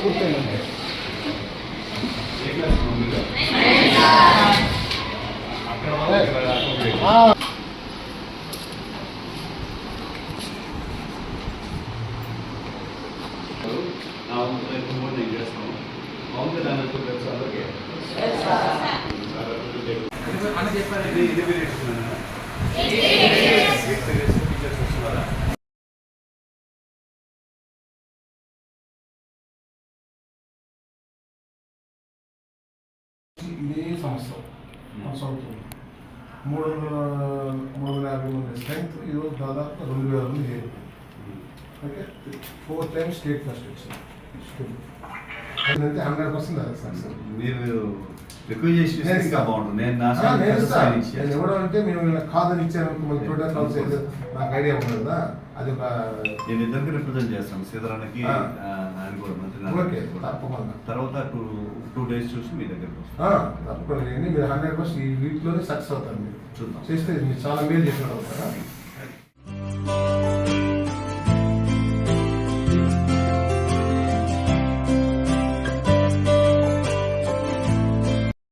పూర్తయిందండి. ఇదే సంస్థ కొనసాగుతుంది. 350 మంది స్ట్రెంత్ ఈరోజు దాదాపు 2000 మంది చేరుతుంది. ఓకే, 4 times స్టేట్ ఫస్ట్ వచ్చింది. అదంటే 100% సక్సెస్. మీరు ఎక్కువ చేసి ఇంకా బాగుంటుంది. నేను ఎవడో అంటే మేము కాదని ఇచ్చాను మళ్ళీ ప్రోటోకాల్స్ నాకు ఐడియా ఉంటుంది కదా. అది ఒక నేను ఇద్దరికి రిప్రజెంట్ చేస్తాను, సీతారానికి ఆయన కూడా మంత్రి. తప్పకుండా తర్వాత 2 days చూసి మీ దగ్గరకు వస్తాను. తప్పకుండా మీరు 100% ఈ వీక్లోనే సక్సెస్ అవుతారు. మీరు చూద్దాం, చేస్తే మీరు చాలా మేలు చేసిన